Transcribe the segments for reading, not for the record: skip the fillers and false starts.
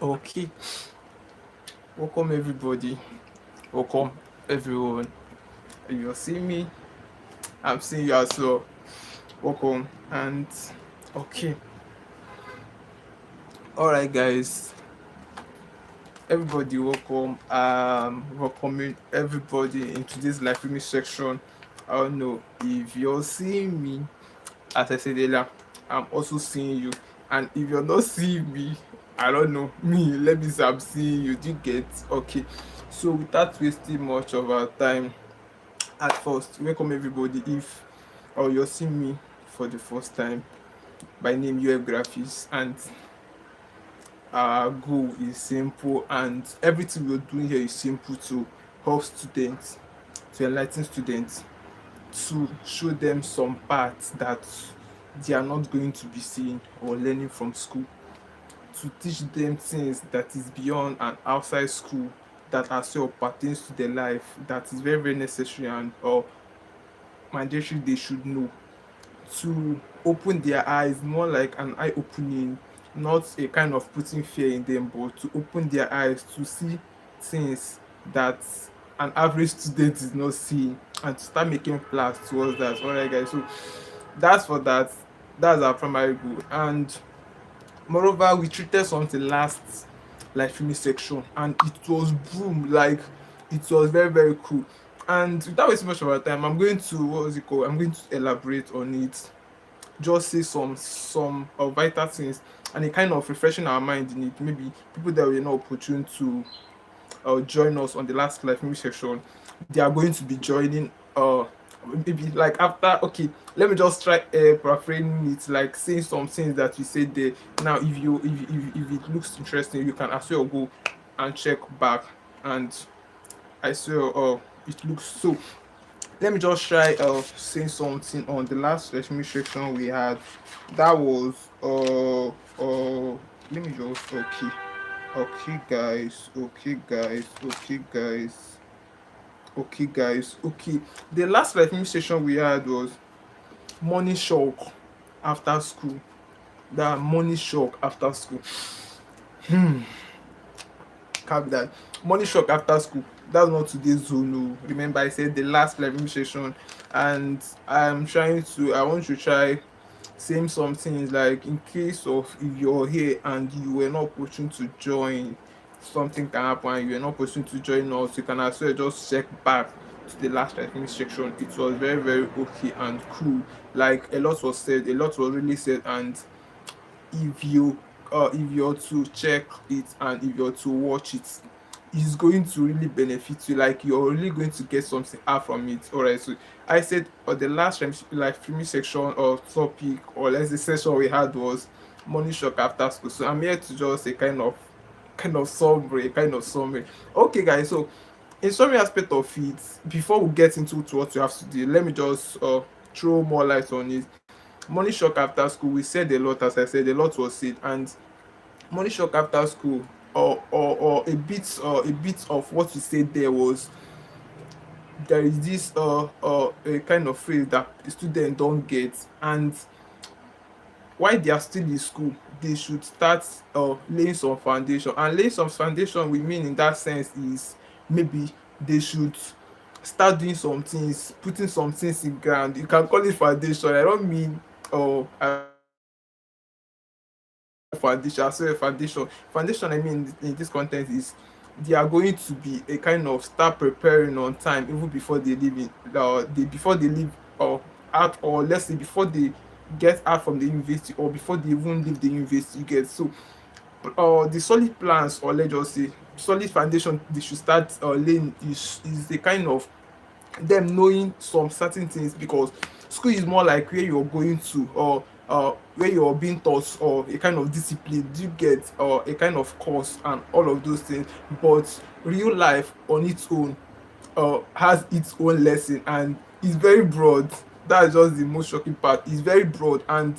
Okay, welcome everybody. Welcome everyone. You're seeing me, I'm seeing you as well. Welcome and okay. Alright guys, everybody welcome. Welcoming everybody into this live streaming section. I don't know if you're seeing me, as I said earlier, I'm also seeing you. And if you're not seeing me, I don't know. Let me say I'm seeing you. Do you get okay? So without wasting much of our time, at first, welcome everybody. If you're seeing me for the first time, by name UF Graphics, and our goal is simple, and everything we're doing here is simple to help students, to enlighten students, to show them some parts that they are not going to be seeing or learning from school, to teach them things that is beyond and outside school that as well pertains to their life, that is very very necessary and or mandatory they should know, to open their eyes, more like an eye opening, not a kind of putting fear in them, but to open their eyes to see things that an average student is not seeing, and to start making plans towards that. Alright guys, so that's for that. That's our primary goal. And moreover, we treated something last like finish section, and it was boom, like it was very very cool. And without wasting much of our time, I'm going to, what was it called, I'm going to elaborate on it, just say some vital things, and it kind of refreshing our mind in it. Maybe people that were not opportune to join us on the last live movie section, they are going to be joining maybe like after. Okay, let me just try paraphrasing it, like saying some things that you said there. Now if it looks interesting, you can as well go and check back, and I swear it looks so. Let me just try saying something on the last administration we had. That was let me just okay. The last administration we had was money shock after school. That money shock after school. Cap that. Money shock after school. That's not today's zone. No. Remember, I said the last live session, and I want to try saying some things like, in case of if you're here and you were not pushing to join, something can happen and you were not pushing to join us, you can as well just check back to the last live section. It was very very okay and cool. Like a lot was said, a lot was really said, and if you're to check it and if you're to watch it, it's going to really benefit you. Like you're really going to get something out from it. Alright, so I said the last like filming section or topic, or let's say session we had, was money shock after school. So I'm here to just a kind of summary. Okay guys, so in summary aspect of it, before we get into to what you have to do, let me just throw more light on it. Money shock after school, we said a lot, as I said, a lot was said. And money shock after school, or a bit of what you said there was, there is this a kind of phrase that students don't get, and while they are still in school, they should start laying some foundation. And laying some foundation, we mean in that sense is, maybe they should start doing some things, putting some things in ground. You can call it foundation. I don't mean foundation. I say foundation. Foundation, I mean in this context, is they are going to be a kind of start preparing on time, even before they leave it, before they leave out, or let's say before they get out from the university, or before they even leave the university. You get, so the solid plans, or let's just say solid foundation they should start laying, is the kind of them knowing some certain things, because school is more like where you're going to, or where you're being taught, or a kind of discipline. Do you get, or a kind of course and all of those things? But real life on its own has its own lesson, and it's very broad. That's just the most shocking part. It's very broad, and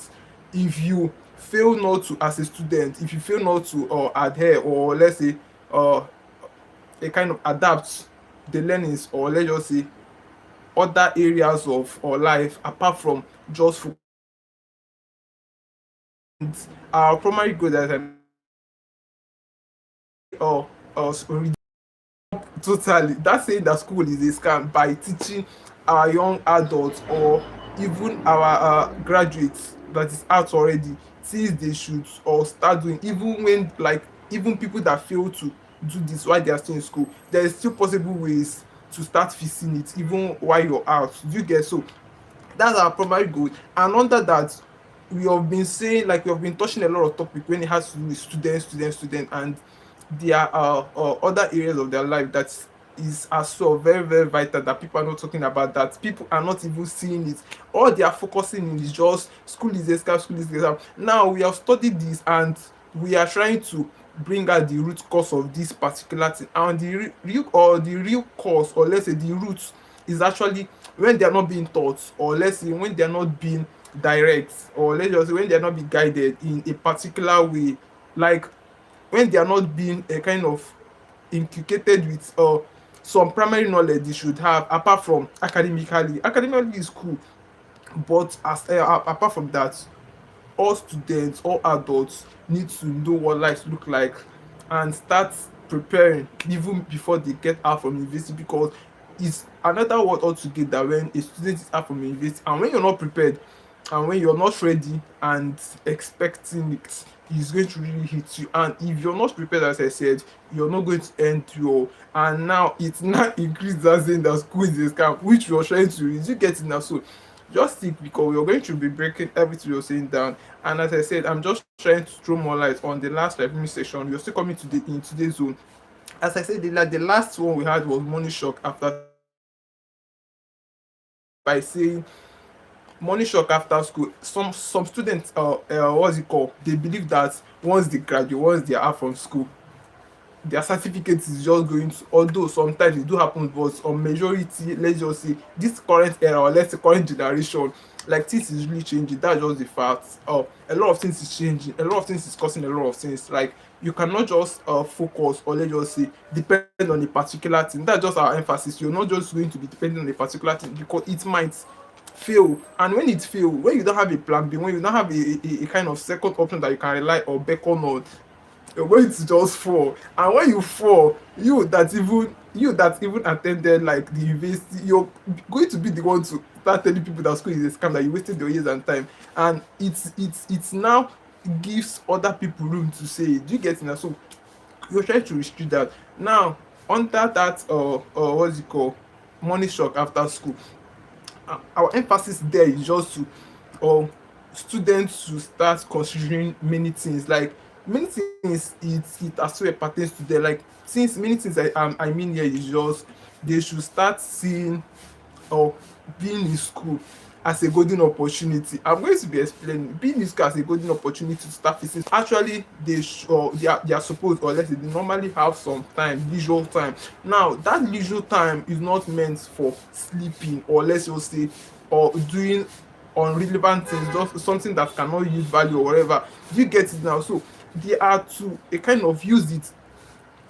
if you fail not to, as a student, if you fail not to adhere, or let's say uh a kind of adapt the learnings, or let's just say other areas of our life apart from just food. Our primary goal, that I or totally that saying that school is a scam by teaching our young adults or even our graduates that is out already things they should or start doing, even when like even people that fail to do this while they are still in school, there is still possible ways to start fixing it even while you're out. Do you get? So that's our primary goal. And under that, we have been saying, like we have been touching a lot of topic when it has to do with students, and there are other areas of their life that is as well very very vital that people are not talking about, that people are not even seeing it. All they are focusing on is just school is a scam, school is a scam. Now we have studied this and we are trying to bring out the root cause of this particular thing, and the real cause, or let's say the root, is actually when they are not being taught, or let's say when they are not being direct, or let's just say when they are not being guided in a particular way, like when they are not being kind of inculcated with some primary knowledge they should have apart from academically. Academically is cool, but as apart from that, all students, all adults need to know what life look like and start preparing even before they get out from university, because it's another world altogether when a student is out from university and when you're not prepared and when you're not ready and expecting it, it's going to really hit you. And if you're not prepared, as I said, you're not going to end your, and now it's not increased that saying that school is a scam, which we're trying to read. You get it now. So just think, because we're going to be breaking everything you're saying down. And as I said, I'm just trying to throw more light on the last like section. We're still coming to the in today's zone. As I said, the last one we had was money shock after, by saying money shock after school. Some students what's it called, they believe that once they graduate, once they are out from school, their certificate is just going to, although sometimes it do happen, but on majority, let's just say this current era, or let's say current generation, like things is really changing. That's just the fact. A lot of things is changing, a lot of things is causing a lot of things. Like you cannot just focus, or let's just say depend on a particular thing. That's just our emphasis. You're not just going to be depending on a particular thing, because it might fail. And when it fail, when you don't have a plan B, when you don't have a kind of second option that you can rely or beckon on, you're going to just fall. And when you fall, you that even attended like the university, you're going to be the one to start telling people that school is a scam, that you wasted your years and time. And it's now gives other people room to say it. Do you get it now? So you're trying to restrict that. Now under that what's it called, money shock after school, our emphasis there is just to um students to start considering many things, like many things, it as well pertains to them, like since many things I mean here is just they should start seeing or being in school as a golden opportunity. I'm going to be explaining being in school as a golden opportunity to start facing. Actually, or they are supposed, or let's say they normally have some time, leisure time. Now, that leisure time is not meant for sleeping, or let's just say, or doing unrelevant things, just something that cannot use value or whatever. You get it now? So they are to a kind of use it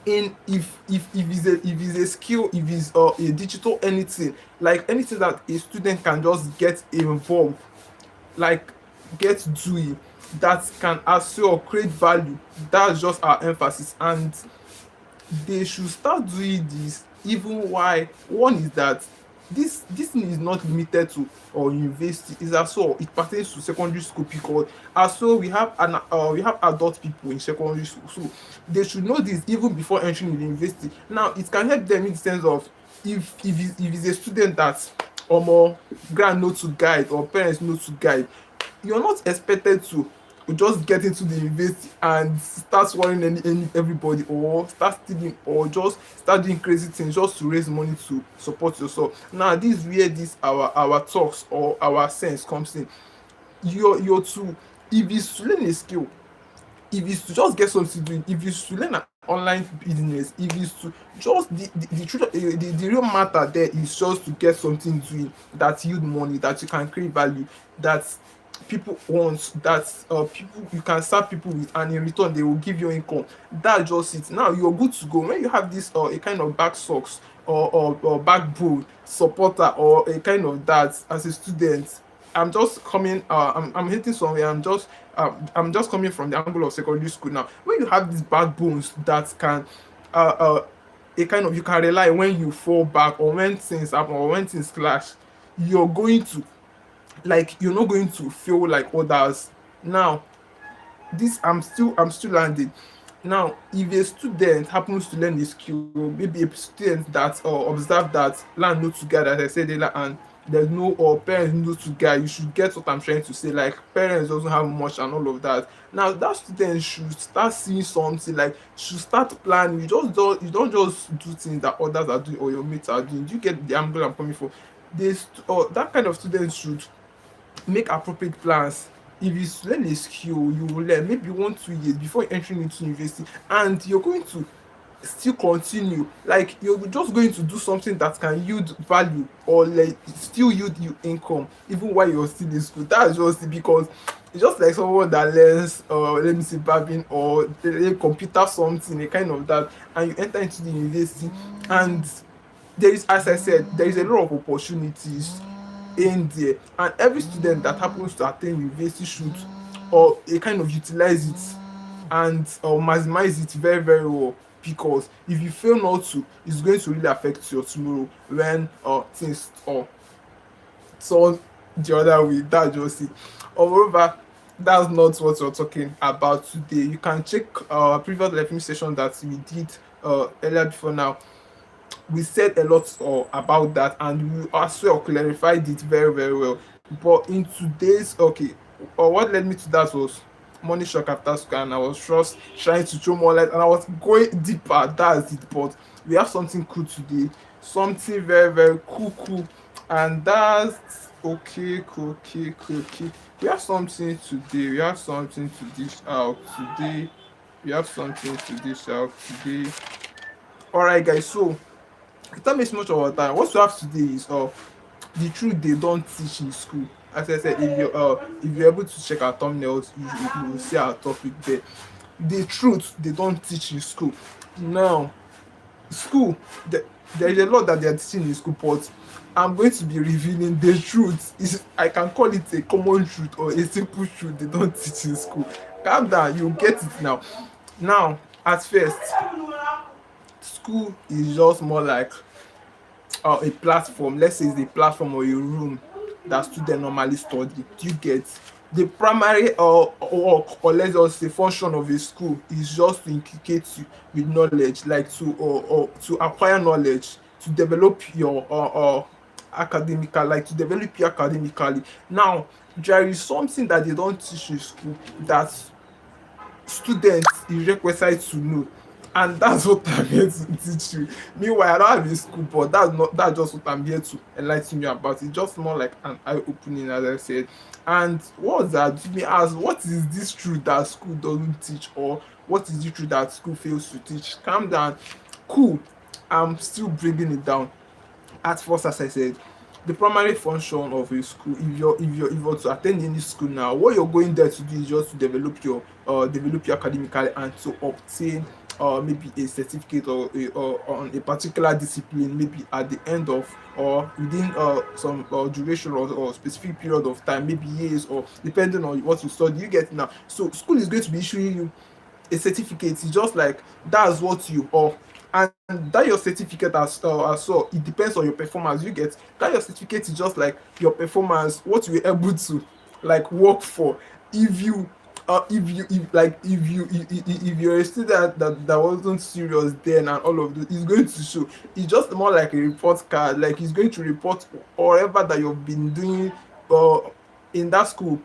in, if it's a skill, if it's a digital anything, like anything that a student can just get involved, like get doing, that can as well create value. That's just our emphasis. And they should start doing this. Even why, one is that this thing is not limited to or university, is as well it pertains to secondary school, because as well we have adult people in secondary school, so they should know this even before entering the university. Now it can help them in the sense of, if it's a student that more grand know to guide, or parents know to guide, you're not expected to just get into the university and start worrying everybody, or start stealing, or just start doing crazy things just to raise money to support yourself. Now this is where this our talks or our sense comes in. You're to, if it's to learn a skill, if it's to just get something doing, if it's to learn an online business, if it's to just the truth, the real matter there is just to get something doing that yield money, that you can create value, that people want, that people you can serve people with, and in return they will give you income. That's just it. Now you're good to go. When you have this a kind of back socks, or backbone supporter, or a kind of that as a student, I'm just coming. I'm hitting somewhere. I'm just coming from the angle of secondary school now. When you have these backbones that can, uh, uh, a kind of, you can rely when you fall back or when things happen or when things clash, you're going to, like, you're not going to feel like others. Now, this I'm still landing. Now, if a student happens to learn a skill, maybe a student that observe that land no too guide, as I said earlier, and there's no, or parents no too guide, you should get what I'm trying to say. Like, parents doesn't have much and all of that. Now, that student should start seeing something, like, should start planning. You don't just do things that others are doing or your mates are doing. Do you get the angle I'm coming from? This, or that kind of student should make appropriate plans. If you learn a skill, you will learn maybe 1 2 years before entering into university, and you're going to still continue. Like, you're just going to do something that can yield value, or like still yield you income even while you're still in school. That's just it, because it's just like someone that learns, let me say, barbing or computer something, a kind of that, and you enter into the university, and there is, as I said, there is a lot of opportunities in there, and every student that happens to attend university should, or a kind of, utilize it and maximize it very very well, because if you fail not to, it's going to really affect your tomorrow when things turn the other way. That's just it. Moreover, that's not what we're talking about today. You can check previous live session that we did earlier before now. We said a lot about that, and we as well clarified it very very well. But in today's, okay, what led me to that was money shock after school, and I was just trying to throw more light, and I was going deeper. That's it. But we have something cool today, something very very cool, and that's okay, cool, okay, cool, okay. We have something today. We have something to dish out today. We have something to dish out today. All right, guys. So, without wasting much of our time, what we have today is the truth they don't teach in school. As I said, if you're able to check our thumbnails, you will see our topic there. The truth they don't teach in school. Now, school, there is a lot that they are teaching in school, but I'm going to be revealing the truth. Is, I can call it a common truth or a simple truth they don't teach in school. Calm down, you get it now. Now, at first, school is just more like a platform. Let's say it's a platform or a room that students normally study. Do you get? The primary work, or let's just say function of a school, is just to inculcate you with knowledge, like to, or to acquire knowledge, to develop your academical, like to develop you academically. Now, there is something that they don't teach in school that students is requisite to know, and that's what I'm here to teach you. Meanwhile, I don't have a school, but that's just what I'm here to enlighten you about. It's just more like an eye opening, as I said. And what's that? You may ask, what is this truth that school doesn't teach, or what is the truth that school fails to teach? Calm down. Cool. I'm still bringing it down. At first, as I said, the primary function of a school, if you're to attend any school now, what you're going there to do is just to develop your academically, and to obtain maybe a certificate, or on a particular discipline, maybe at the end of, or within some duration, or specific period of time, maybe years, or depending on what you study. You get it now. So school is going to be issuing you a certificate. It's just like, that's what you are, and that your certificate, as well, it depends on your performance. You get that your certificate is just like your performance, what you were able to, like, work for. If you if like if you're a student that wasn't serious then, and all of this, it's going to show. It's just more like a report card. Like, it's going to report whatever that you've been doing uh, in that school,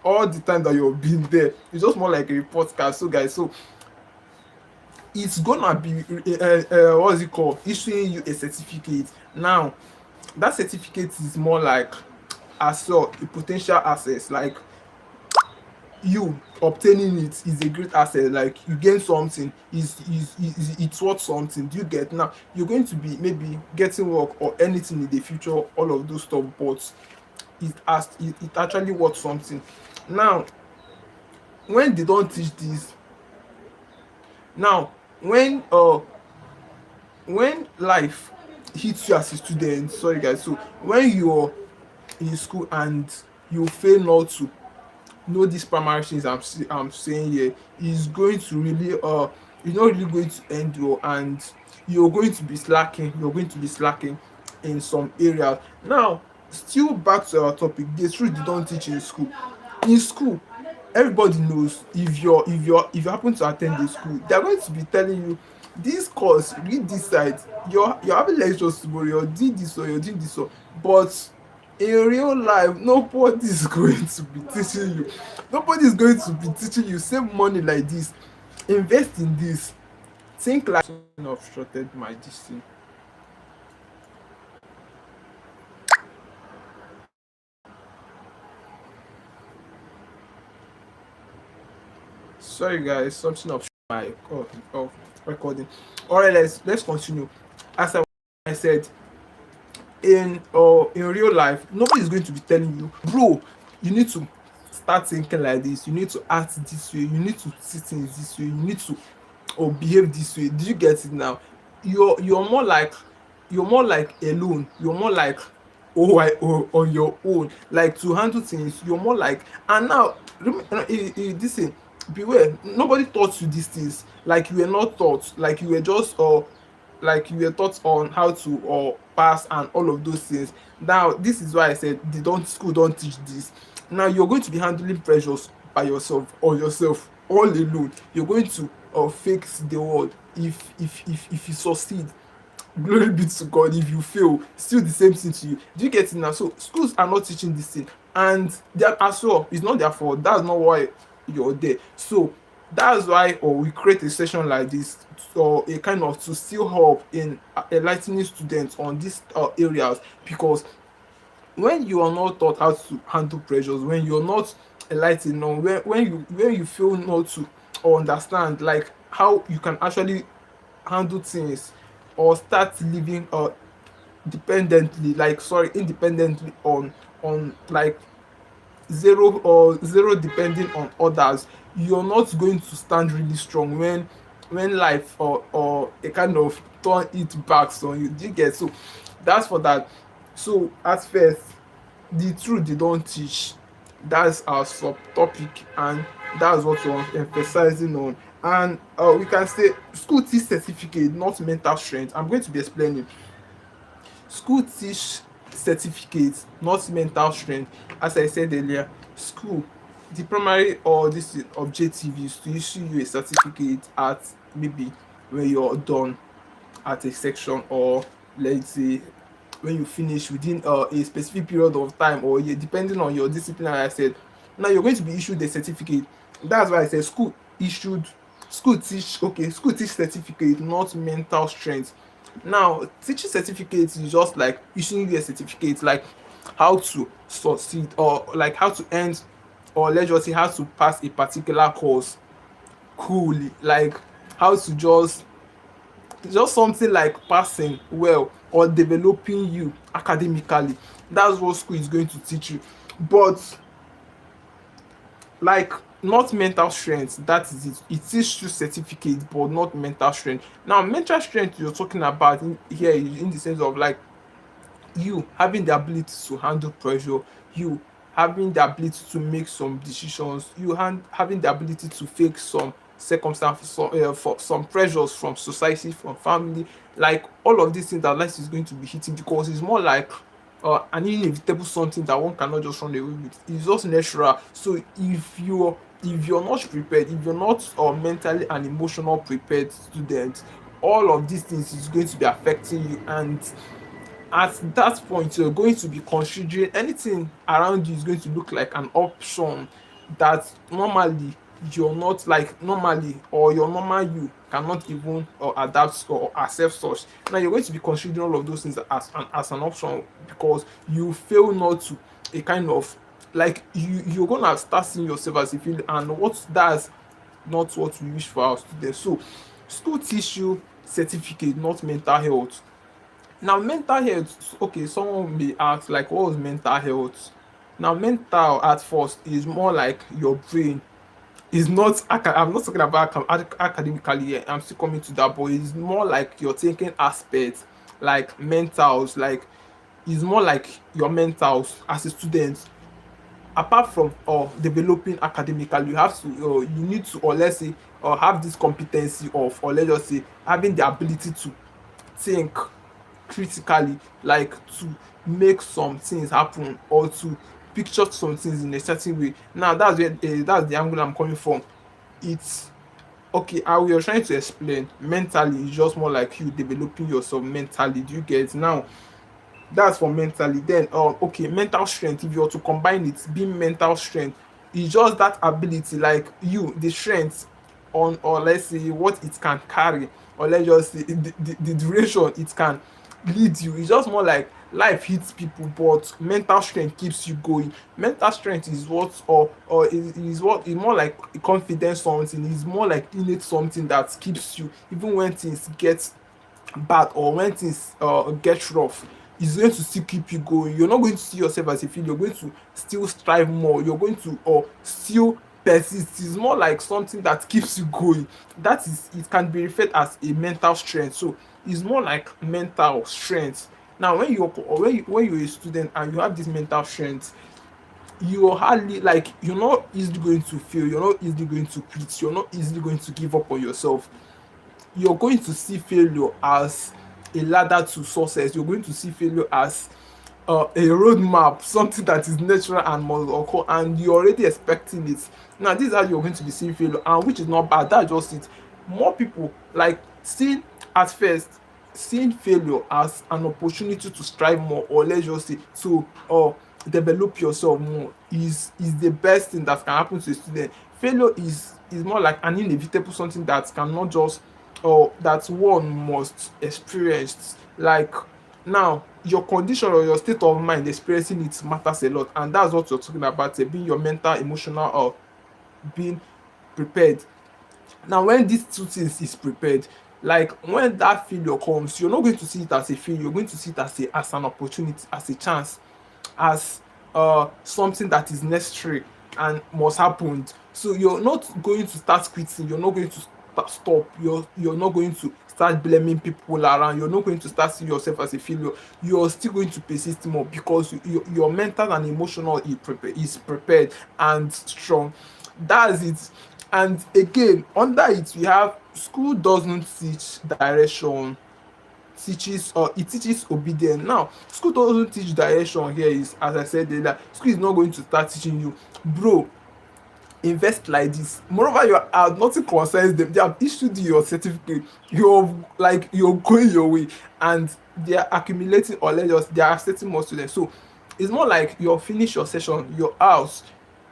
all the time that you've been there. It's just more like a report card. So, guys, so it's gonna be what's it called, issuing you a certificate. Now, that certificate is more like, as well, a potential access. Like, you obtaining it is a great asset. Like, you gain something, it's worth something. Do you get? Now, you're going to be maybe getting work or anything in the future, all of those stuff, but it actually worth something. Now, when they don't teach this, now, when life hits you as a student, sorry guys, so when you're in school and you fail not to know these primary things I'm saying here is going to really it's not really going to end well, and you're going to be slacking in some areas. Now, still back to our topic, the truth they don't teach in school. In school, everybody knows, if you happen to attend the school, they're going to be telling you this course, read this side, you're having lectures tomorrow, you're doing this or you're doing this or, but in real life nobody is going to be teaching you, nobody is going to be teaching you save money like this, invest in this, think like obstructed my this thing. Sorry guys, something of my of recording. All right, let's continue. As I said, in real life nobody is going to be telling you, bro, you need to start thinking like this, you need to act this way, you need to see things this way, you need to or behave this way. Do you get it now? You're more like, you're more like alone, you're more like on your own, like to handle things, you're more like. And now this thing, beware, nobody taught you these things, like you were not taught, like you were just like you were taught on how to or pass and all of those things. Now this is why I said they don't, school don't teach this. Now you're going to be handling pressures by yourself, or yourself all alone. You're going to fix the world. If you succeed, glory be to God. If you fail, still the same thing to you. Do you get it now? So schools are not teaching this thing, and that as well, it's not their fault. That's not why you're there. So that's why, or we create a session like this, or a kind of to still help in enlightening students on these areas, because when you are not taught how to handle pressures, when you're not enlightened on when you feel not to or understand like how you can actually handle things, or start living dependently, like sorry, independently on like zero depending on others, you're not going to stand really strong when life or a kind of turn it back on you. Do you get? So that's for that. So at first, the truth they don't teach, that's our subtopic, and that's what we're emphasizing on. And we can say school teach certificate, not mental strength. I'm going to be explaining. School teach certificate, not mental strength. As I said earlier, school, the primary or this objective is to issue you a certificate at maybe when you're done at a section, or let's say when you finish within a specific period of time, or depending on your discipline. Like I said, now you're going to be issued a certificate. That's why I said school issued, school teach certificate, not mental strength. Now teaching certificate is just like issuing you a certificate, like how to succeed, or like how to end, or let's just say how to pass a particular course coolly, like how to just something like passing well or developing you academically. That's what school is going to teach you. But like not mental strength, that is it. It teaches you certificate but not mental strength. Now mental strength you're talking about here is in the sense of like you having the ability to handle pressure, you having the ability to make some decisions, you having the ability to face some circumstances, for some pressures from society, from family, like all of these things that life is going to be hitting, because it's more like an inevitable something that one cannot just run away with. It's just natural. So if you're not prepared, if you're not mentally and emotional prepared student, all of these things is going to be affecting you, and at that point you're going to be considering anything around you is going to look like an option that normally you're not, like normally, or your normal you cannot even adapt or accept such. Now you're going to be considering all of those things as an option, because you fail not to a kind of like you're gonna start seeing yourself as a failure, and what that's not what we wish for our students. So school teach you certificate, not mental health. Now mental health, okay, someone may ask like what was mental health? Now mental at first is more like your brain. Is not I'm not talking about academically here, I'm still coming to that, but it's more like your thinking aspect, like mentals, like it's more like your mentals as a student. apart from developing academically, you have to you need to, or let's say, have this competency of, or let's just say, having the ability to think critically, like to make some things happen or to picture some things in a certain way. Now that's where that's the angle I'm coming from. It's okay, how you're trying to explain mentally is just more like you developing yourself mentally. Do you get now? That's for mentally. Then okay, mental strength, if you were to combine it, being mental strength is just that ability, like you, the strength on, or let's say what it can carry, or let's just say the duration it can lead you. It's just more like life hits people, but mental strength keeps you going. Mental strength is what, or is what is more like a confidence something, is more like innate something that keeps you even when things get bad, or when things get rough. It's going to still keep you going. You're not going to see yourself as a failure. You're going to still strive more. You're going to still persist. It's more like something that keeps you going. That is, it can be referred as a mental strength. So it's more like mental strength. Now when you're, or when you're a student and you have this mental strength, you're hardly, like, you're not easily going to fail. You're not easily going to quit. You're not easily going to give up on yourself. You're going to see failure as a ladder to success. You're going to see failure as a roadmap, something that is natural and must occur, and you're already expecting it. Now, this is how you're going to be seeing failure, and which is not bad. That's just it. More people like seeing, at first, seeing failure as an opportunity to strive more, or let's just say to develop yourself more, is the best thing that can happen to a student. Failure is more like an inevitable something that cannot just, or that one must experience. Like, now your condition or your state of mind experiencing it matters a lot, and that's what you're talking about, being your mental, emotional, or being prepared. Now when these two things is prepared, like when that failure comes, you're not going to see it as a failure. You're going to see it as a, as an opportunity, as a chance, as something that is necessary and must happen. So you're not going to start quitting. You're not going to stop. You're not going to start blaming people around. You're not going to start seeing yourself as a failure. You're still going to persist more, because your mental and emotional is prepared and strong. That's it. And again, under it, we have school doesn't teach direction, teaches, or it teaches obedience. Now, school doesn't teach direction here is, as I said earlier, school is not going to start teaching you, bro, invest like this. Moreover, you are, nothing concerns them. They have issued you your certificate. You're like, you're going your way, and they are accumulating, or let's just, they are accepting more students. So it's more like you finish your session, your house,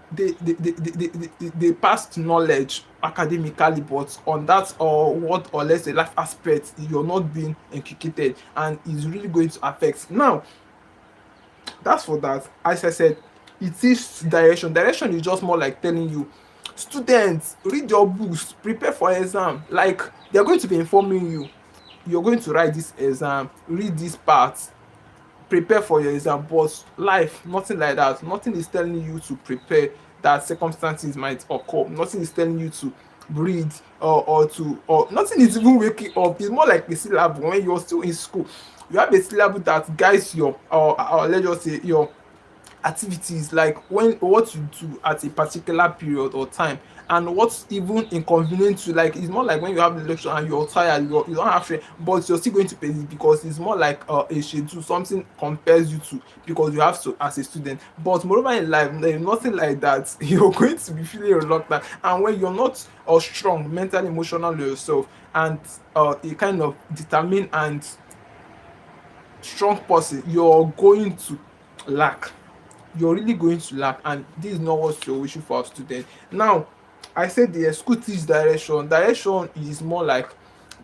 they passed knowledge academically, but on that, or what, or let's say life aspect, you're not being inculcated, and it's really going to affect. Now, that's for that. As I said, it is direction. Direction is just more like telling you, students, read your books, prepare for exam. Like, they're going to be informing you, you're going to write this exam, read this part, prepare for your exam. But life, nothing like that. Nothing is telling you to prepare, that circumstances might occur. Nothing is telling you to read, or to, or nothing is even waking up. It's more like a syllable. When you're still in school, you have a syllable that guides your, or let's just say, your activities, like when, what you do at a particular period or time, and what's even inconvenient to, like, it's more like when you have the lecture and you're tired, you don't have strength, but you're still going to pay it, because it's more like a schedule, something compares you to, because you have to as a student. But moreover in life, there's nothing like that. You're going to be feeling reluctant, and when you're not strong mentally, emotional yourself, and a kind of determined and strong person, you're going to lack. You're really going to lack, and this is not what you're wishing for a student. Now, I said the school teach direction. Direction is more like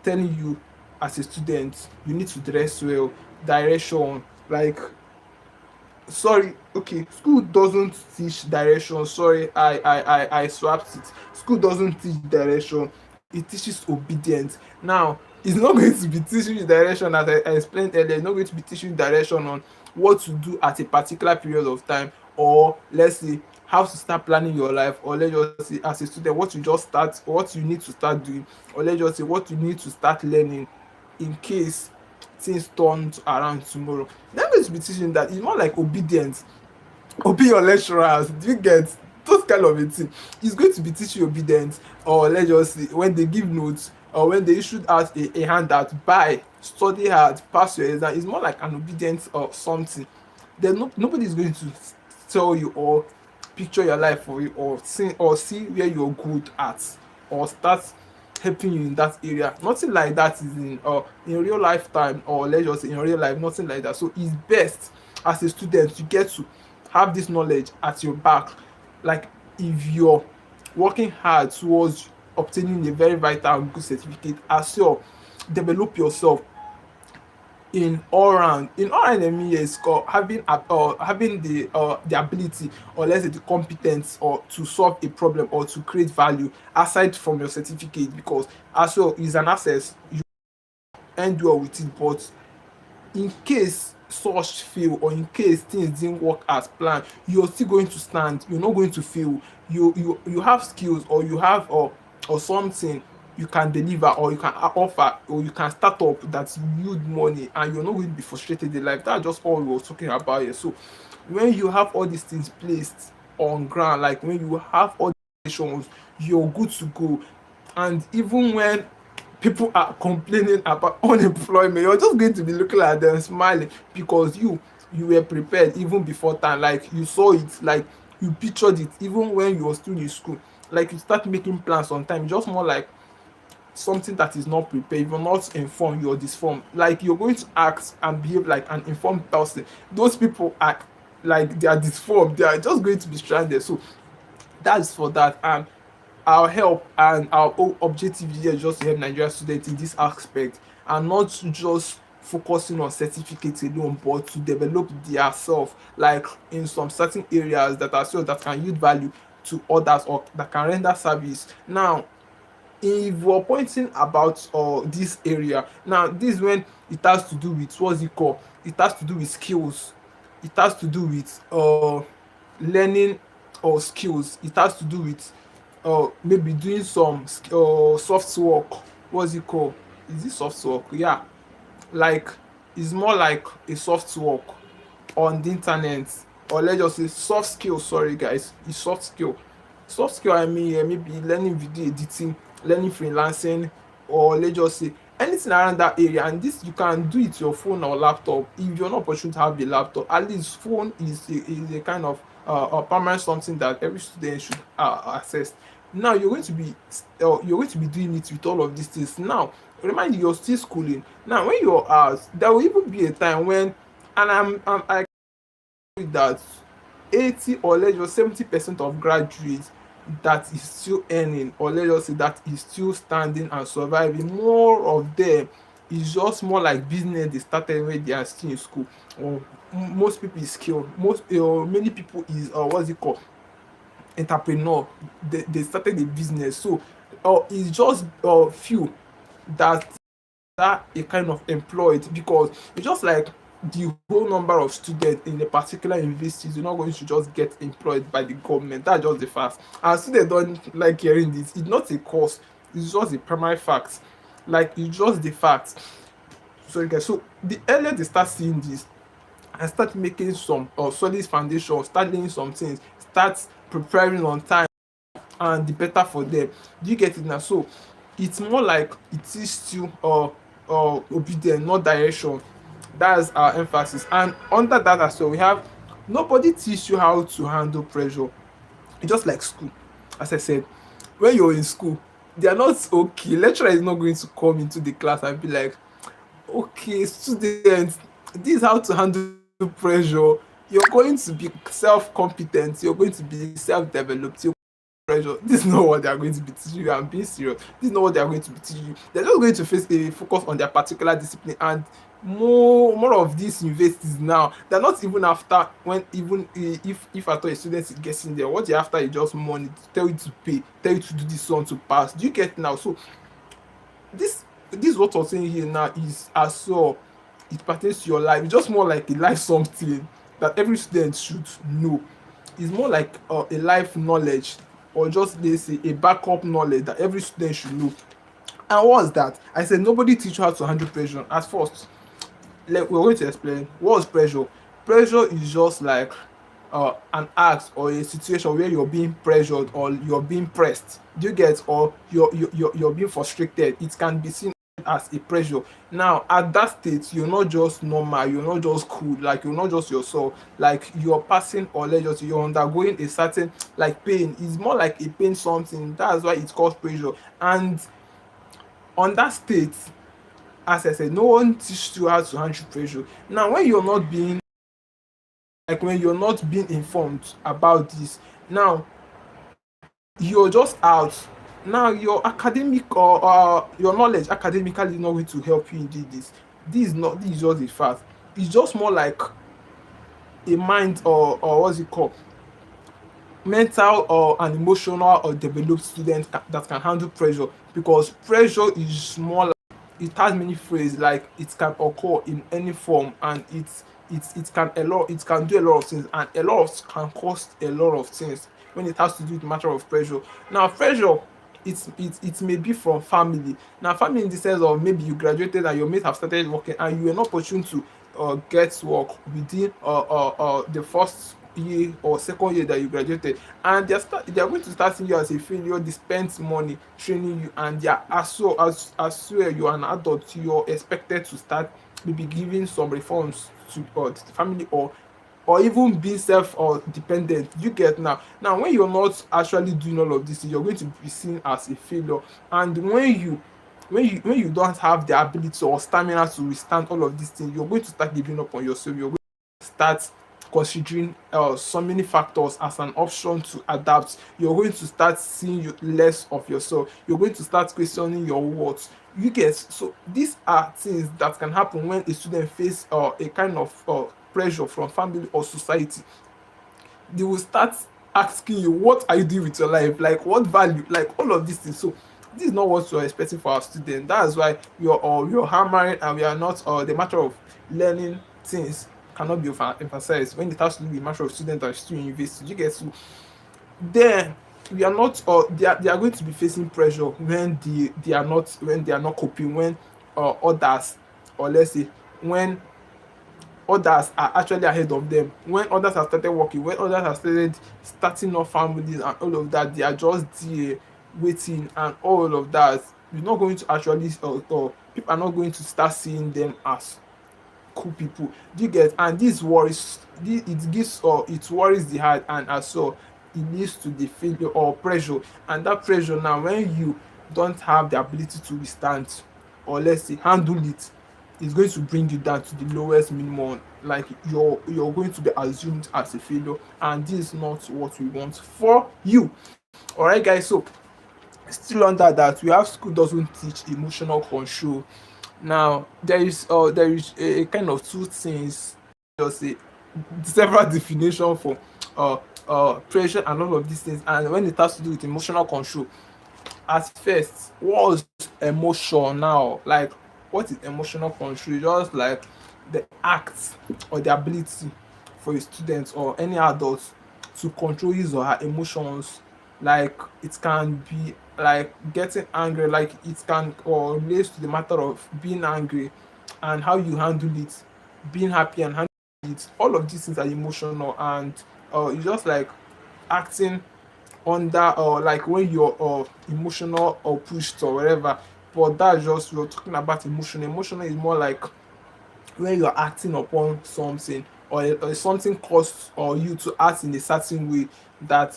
telling you, as a student, you need to dress well. Direction, like, sorry, okay, school doesn't teach direction. Sorry, I swapped it. School doesn't teach direction, it teaches obedience. Now, it's not going to be teaching you direction, as I explained earlier. It's not going to be teaching you direction on what to do at a particular period of time, or let's say how to start planning your life, or let's just say as a student what you just start, what you need to start doing, or let's just say what you need to start learning in case things turn around tomorrow. They're going to be teaching that. It's more like obedience. obey your lecturers. Do you get those kind of a thing? It's going to be teaching you obedience, or let's just say when they give notes or when they issued out a handout, buy, study hard, pass your exam. It's more like an obedience or something. Nobody is going to tell you or picture your life for you or see where you're good at or start helping you in that area. Nothing like that is in real lifetime, or let's just say in real life, nothing like that. So it's best as a student you get to have this knowledge at your back. Like if you're working hard towards obtaining a very vital and good certificate, as well develop yourself in all round I mean is called having the ability, or let's say the competence, or to solve a problem or to create value aside from your certificate, because as well is an access you end well with it. But in case such fail, or in case things didn't work as planned, you're still going to stand, you're not going to fail. You have skills, or you have or something you can deliver, or you can offer, or you can start up that yield money, and you're not going to be frustrated in life. That's just all we were talking about here. So when you have all these things placed on ground, like when you have all the situations, you're good to go. And even when people are complaining about unemployment, you're just going to be looking at them smiling, because you were prepared even before time. Like you saw it, like you pictured it even when you were still in school. Like you start making plans on time. Just more like something that is not prepared. If you're not informed, you're disformed. Like you're going to act and behave like an informed person. Those people act like they are disformed. They are just going to be stranded. So that's for that. And our help and our whole objective here is just to help Nigerian students in this aspect, and not just focusing on certificates alone, but to develop their self, like in some certain areas that are so that can yield value to others, or that can render service. Now if we're pointing about this area, now this when it has to do with what's it called, it has to do with skills, it has to do with learning or skills, it has to do with maybe doing some soft work. What's it called? Is it soft work? Yeah, like it's more like a soft work on the internet, or let's just say soft skill. Sorry guys, it's soft skill. Soft skill I mean, yeah, maybe learning video editing, learning freelancing, or let's just say anything around that area. And this you can do it your phone or laptop. If you're not opportunity to have a laptop, at least phone is a kind of a permanent something that every student should access. Now you're going to be doing it with all of these things. Now remind you, you're still schooling. Now when you're out, there will even be a time when, and I that 80, or let's just 70% of graduates that is still earning, or let's just say that is still standing and surviving, more of them is just more like business they started when they are still in school. Or most people is skilled, many people is what's it called, entrepreneur. They started a business. So it's just few that are a kind of employed, because it's just like the whole number of students in a particular university is not going to just get employed by the government. That's just the fact. And students don't like hearing this. It's not a cause, it's just a primary fact. Like it's just the fact. Sorry guys. So the earlier they start seeing this and start making some solid foundation, start laying some things, start preparing on time, and the better for them. Do you get it now? So it's more like it is still obedience, not direction. That's our emphasis. And under that as well, we have nobody teach you how to handle pressure. It's just like school. As I said, when you're in school, they are not okay. Lecturer is not going to come into the class and be like, okay, students, this is how to handle pressure. You're going to be self-competent, you're going to be self-developed, pressure. This is not what they are going to be teaching you. I'm being serious. This is not what they are going to be teaching you. They're just going to focus on their particular discipline. And more of these universities now, they're not even after, when even if at all a student is getting there, what they're after is just money, to tell you to pay, tell you to do this one to pass. Do you get now? So this what I'm saying here now is as well, it pertains to your life. It's just more like a life something that every student should know. It's more like a life knowledge, or just let's say a backup knowledge that every student should know. And what's that? I said nobody teach you how to handle pressure. At first, like we're going to explain what's pressure. Pressure is just like an act or a situation where you're being pressured or you're being pressed, do you get, or you're being frustrated, it can be seen as a pressure. Now at that state, you're not just normal, you're not just cool, like you're not just yourself, like you're passing, or let's just say you're undergoing a certain like pain. It's more like a pain something, that's why it's called pressure. And on that state, as I said, no one teaches you how to handle pressure. Now when you're not being, like when you're not being informed about this, now you're just out. Now your academic or your knowledge academically is not going to help you in doing this. This is just a fact. It's just more like a mind, or what's it called, mental or an emotional or developed student that can handle pressure, because pressure is more, it has many phases, like it can occur in any form, and it can a lot, it can do a lot of things, and a lot of can cost a lot of things when it has to do with matter of pressure. Now pressure, it may be from family. Now family in the sense of maybe you graduated and your mates have started working and you were not opportune to get work within the first year or second year that you graduated, and they are going to start seeing you as a failure. They spend money training you, and they are, as well you are an adult, you're expected to start maybe giving some reforms to the family, or even being self or dependent. You get. Now when you're not actually doing all of this, you're going to be seen as a failure. And when you don't have the ability or stamina to withstand all of these things, you're going to start giving up on yourself. You're going to start considering so many factors as an option to adapt. You're going to start seeing less of yourself. You're going to start questioning your worth. You get. So these are things that can happen when a student face a kind of pressure from family or society. They will start asking you, what are you doing with your life, like what value, like all of these things. So this is not what you're expecting for our students. That's why you're hammering, and we are not, the matter of learning things cannot be emphasized when it has to do with matter of students that are still in university. You get. To then we are not, or they are going to be facing pressure when they are not coping, when others, or let's say when others are actually ahead of them, when others have started working, when others have started starting up families and all of that, they are just there waiting and all of that. You're not going to actually, or people are not going to start seeing them as cool people. Do you get? And this worries, it gives, or it worries the heart, and as well it leads to the failure or pressure. And that pressure, now when you don't have the ability to withstand, or let's say handle it, it's going to bring you down to the lowest minimum. Like you're going to be assumed as a failure, and this is not what we want for you. All right guys, so still under that, we have school doesn't teach emotional control. Now there is a kind of two things, just say several definition for uh pressure and all of these things. And when it has to do with emotional control, at first, what's emotion now? Like, what is emotional control? Just like the act or the ability for a student or any adult to control his or her emotions. Like, it can be like getting angry, like it can, or relates to the matter of being angry and how you handle it, being happy and handling it. All of these things are emotional, and it's just like acting under, or like when you're emotional or pushed or whatever. But that's just, we're talking about emotion. Emotional is more like when you're acting upon something, or something caused or you to act in a certain way that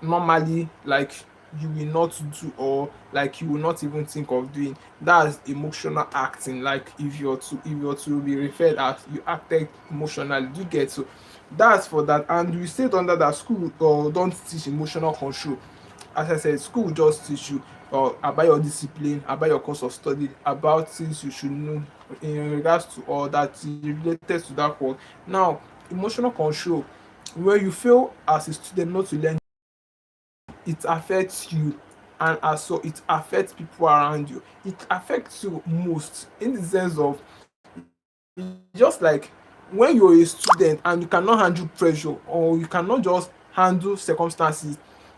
normally, like, you will not do, or like you will not even think of doing. That's emotional acting. Like if you're to be referred as you acted emotionally, do you get? So that's for that. And we said under that school don't teach emotional control. As I said, school will just teach you about your discipline, about your course of study, about things you should know in regards to all that is related to that course. Now, emotional control, when you fail as a student not to learn, it affects you, and as so it affects people around you. It affects you most in the sense of, just like when you're a student and you cannot handle pressure, or you cannot just handle circumstances.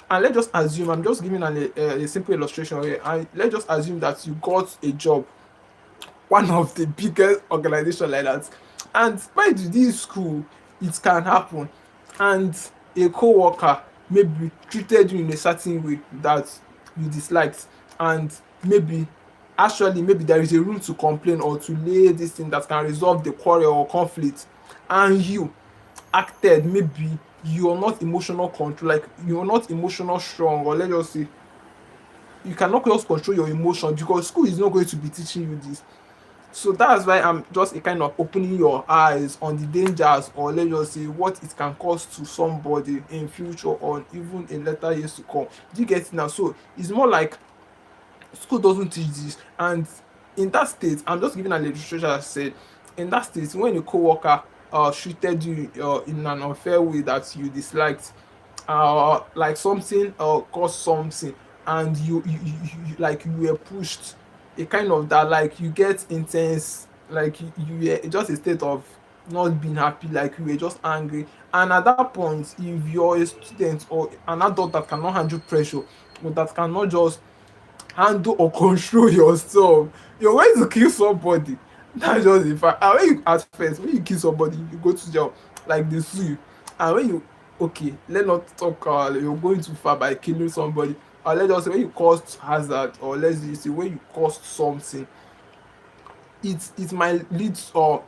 And let's just assume, I'm just giving a simple illustration here, and let's just assume that you got a job, one of the biggest organization like that. And by this school, it can happen. and a co-worker maybe treated you in a certain way that you disliked, and maybe maybe there is a room to complain or to lay this thing that can resolve the quarrel or conflict, and you acted, maybe you're not emotional control, like you're not emotional strong, or let's just say you cannot just control your emotion because school is not going to be teaching you this. So that's why I'm just a kind of opening your eyes on the dangers, or let's just say what it can cause to somebody in future or even in later years to come. Do you get it now? So it's more like school doesn't teach this, and in that state, I'm just giving an illustration. I said in that state, when a co-worker treated you in an unfair way that you disliked, like something caused something, and like you were pushed, a kind of that, like you get intense, like you were just a state of not being happy, like you were just angry. And at that point, if you're a student or an adult that cannot handle pressure, or that cannot just handle or control yourself, you're going to kill somebody. That's just the fact. And when you, at first, when you kill somebody, you go to jail, like they sue you. And when you, okay, let's not talk, you're going too far by killing somebody. Or let's just say when you caused hazard, or let's just say when you caused something, it might lead to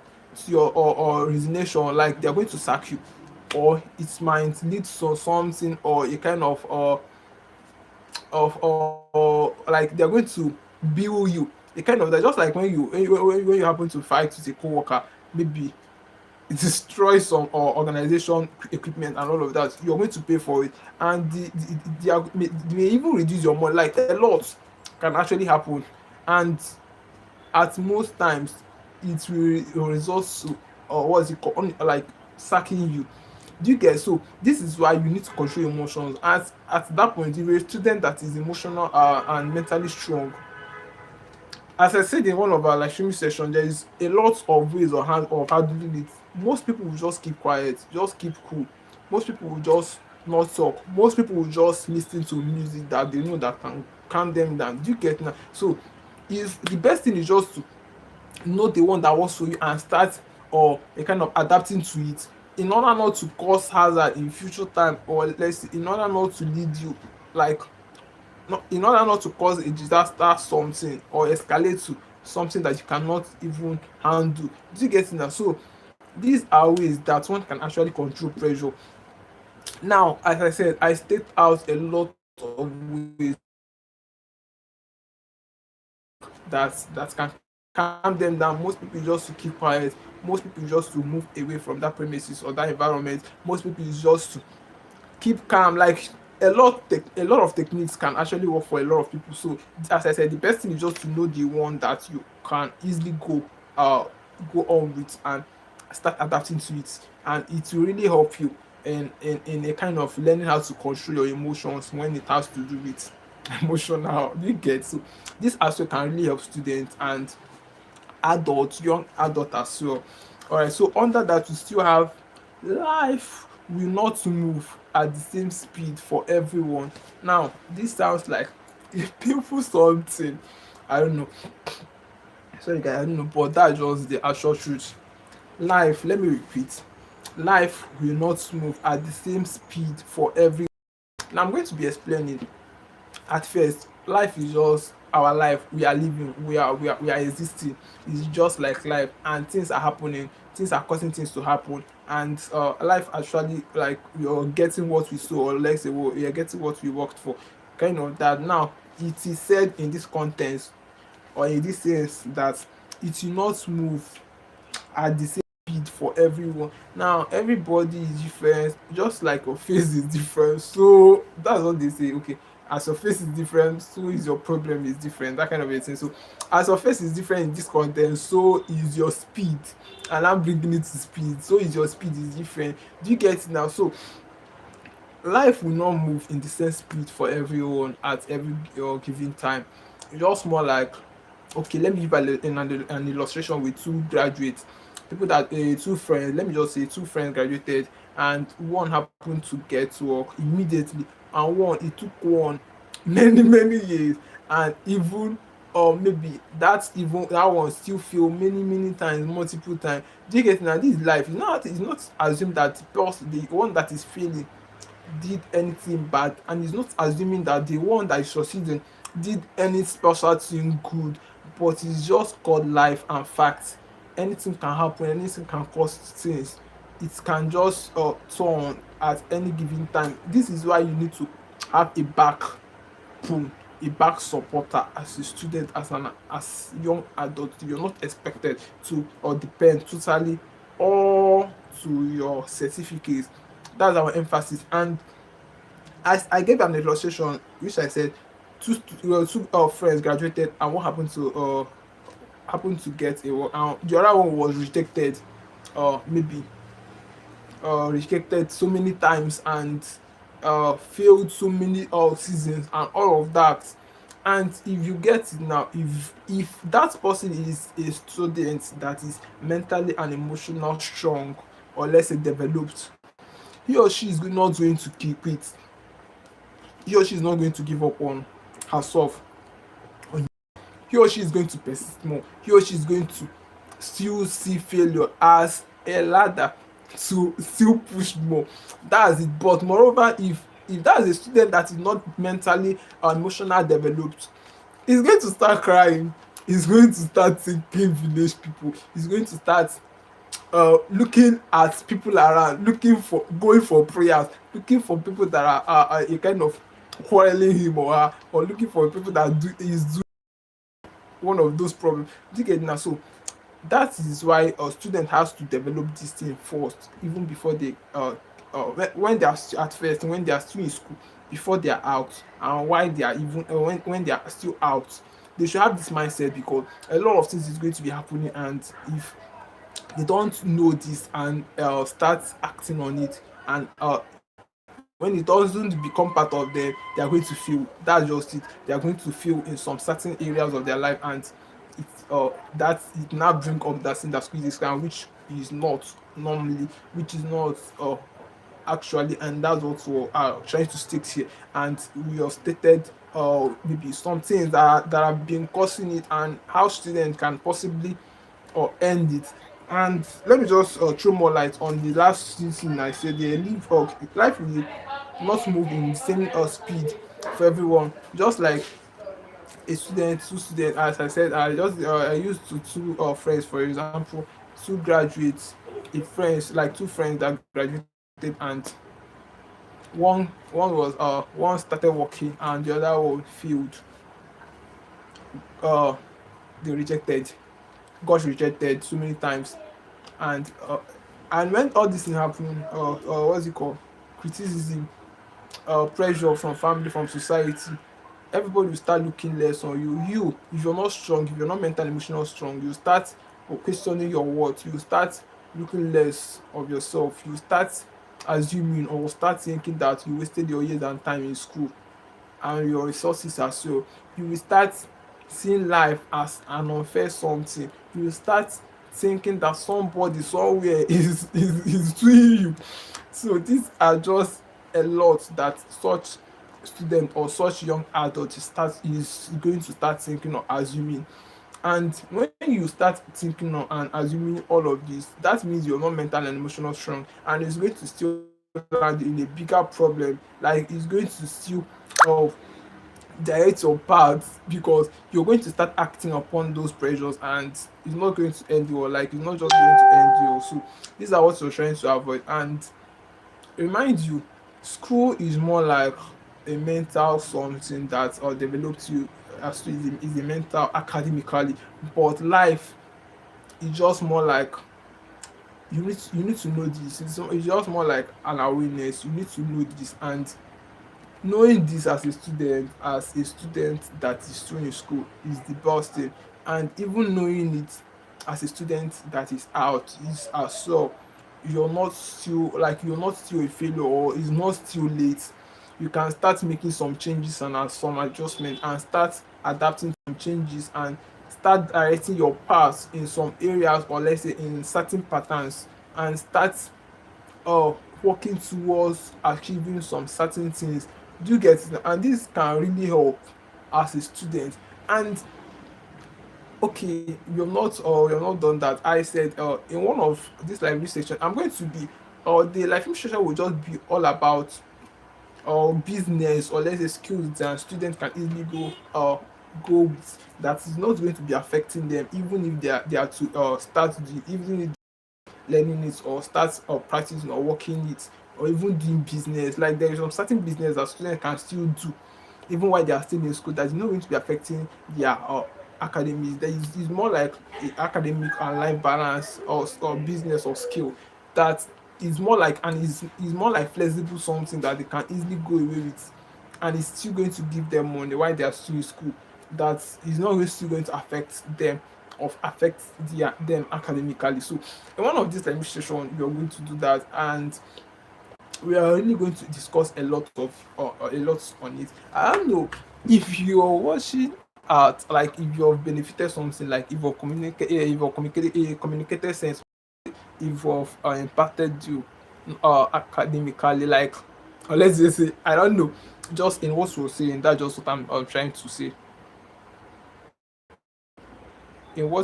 your or resignation, like they're going to sack you, or it might lead to something, or a kind of like they're going to bill you, a kind of that, just like when you happen to fight with a coworker, maybe destroy some organization equipment and all of that, you're going to pay for it. And they may even reduce your money, like a lot can actually happen. And at most times it will result to what's it called, like sacking you. Do you get? So this is why you need to control your emotions. At that point, if you're a student that is emotional and mentally strong, as I said in one of our live streaming session, there is a lot of ways of handling it. Most people will just keep quiet, just keep cool. Most people will just not talk. Most people will just listen to music that they know that can calm them down. Do you get now? So is the best thing is just to know the one that works for you and start or a kind of adapting to it, in order not to cause hazard in future time, or let's say in order not to lead you, like, not in order not to cause a disaster something, or escalate to something that you cannot even handle. Do you get it now? So these are ways that one can actually control pressure. Now, as I said, I state out a lot of ways that can calm them down. Most people just to keep quiet. Most people just to move away from that premises or that environment. Most people is just to keep calm. Like a lot of techniques can actually work for a lot of people. So as I said, the best thing is just to know the one that you can easily uh go on with and start adapting to it, and it will really help you in a kind of learning how to control your emotions when it has to do with emotional, you get. So this aspect can really help students and adults, young adult as well. All right, so under that we still have life will not move at the same speed for everyone. Now this sounds like a painful something, I don't know, sorry guys, I don't know, but that's just the actual truth. Life, let me repeat, life will not move at the same speed for every. Now I'm going to be explaining. At first, life is just our life, we are living, we are existing. It's just like life, and things are happening, things are causing things to happen. And life actually, like, you're getting what we sow, or let's say, well, you're getting what we worked for, kind of that. Now it is said in this context, or in this sense, that it will not move at the same speed for everyone. Now everybody is different, just like your face is different. So that's what they say. Okay, as your face is different, so is your problem is different. That kind of a thing. So as your face is different in this content, so is your speed. And I'm bringing it to speed. So is your speed is different. Do you get it now? So life will not move in the same speed for everyone at every given time. It's just more like, okay, let me give an illustration with two graduates, people that two friends, let me just say two friends graduated, and one happened to get work immediately, and one it took one many years, and even or maybe that one still fail many times, multiple times. Do you get? Now this is life. It's not assumed that the one that is failing did anything bad, and it's not assuming that the one that is succeeding did any special thing good, but it's just called life and facts. Anything can happen, anything can cause things. It can just turn at any given time. This is why you need to have a boom, a back supporter as a student, as young adult. You're not expected to or depend totally all to your certificates. That's our emphasis. And as I gave an illustration, which I said two friends graduated, and one happened to get a work, and the other one was rejected, maybe rejected so many times, and failed so many seasons and all of that. And if you get it now, if that person is a student that is mentally and emotional strong, or let's say developed, he or she is not going to keep it. He or she is not going to give up on herself. He or she is going to persist more. He or she is going to still see failure as a ladder to still push more. That's it. But moreover, if that's a student that is not mentally or emotional developed, he's going to start crying. He's going to start thinking village people. He's going to start looking at people around, looking for going for prayers, looking for people that are a kind of quarreling him or her, or looking for people that is doing one of those problems. Do you get now? So that is why a student has to develop this thing first, even before they when they are at first, when they are still in school, before they are out, and why they are even when they are still out. They should have this mindset, because a lot of things is going to be happening, and if they don't know this and start acting on it, and when it doesn't become part of them, they are going to feel. That's just it. They are going to feel in some certain areas of their life, and that it now bring up that thing that school is kind, which is not normally, which is not actually, and that's what we are trying to stick here. And we have stated maybe some things that have been causing it, and how students can possibly end it. And let me just throw more light on the last thing I said. They live life will not move in the same speed for everyone. Just like a student, two students, as I said, I used two friends, for example, two graduates, a friends, like two friends that graduated, and one started working and the other one failed. uh they rejected got rejected so many times. And when all this thing happen, what's it called, criticism, pressure from family, from society, everybody will start looking less on you. If you're not strong, if you're not mentally emotional strong, you start questioning your worth. You start looking less of yourself. You start assuming, or start thinking that you wasted your years and time in school, and your resources as well. You will start seeing life as an unfair something. You will start thinking that somebody somewhere is doing you. So these are just a lot that such student or such young adult is going to start thinking or assuming. And when you start thinking and assuming all of this, that means you're not mental and emotional strong, and it's going to still land in a bigger problem. Like, it's going to still uh, direct your path, because you're going to start acting upon those pressures, and it's not going to end well. Like, it's not just going to end you. So these are what you're trying to avoid. And remind you, school is more like a mental something that develops you as to is a mental academically, but life is just more like you need to know this. It's just more like an awareness. You need to know this, and knowing this as a student that is still in school is the best thing. And even knowing it as a student that is out is as well. You're not still a failure, or it's not still late. You can start making some changes and some adjustments, and start adapting some changes, and start directing your path in some areas, or let's say in certain patterns, and start uh working towards achieving some certain things. Do you get it? And this can really help as a student. And okay, you've not done that. I said in one of this library section, I'm going to be the life section will just be all about business, or let's say skills that students can easily go with, that is not going to be affecting them, even if they are to start the even if learning it or start practicing or working it, or even doing business. Like there is some certain business that students can still do even while they are still in school, that is not going to be affecting their academics. There is more like a academic and life balance, or business or skill, that is more like, and is more like flexible, something that they can easily go away with, and it's still going to give them money while they are still in school, that is not really still going to affect them or affect them academically. So in one of these administration you're going to do that, and we are really going to discuss a lot on it. I don't know if you're watching at, like if you've benefited something, like if you've communicated sense, if you've impacted you academically, like, or let's just say, I don't know, just in what you're saying, that's just what I'm trying to say. In what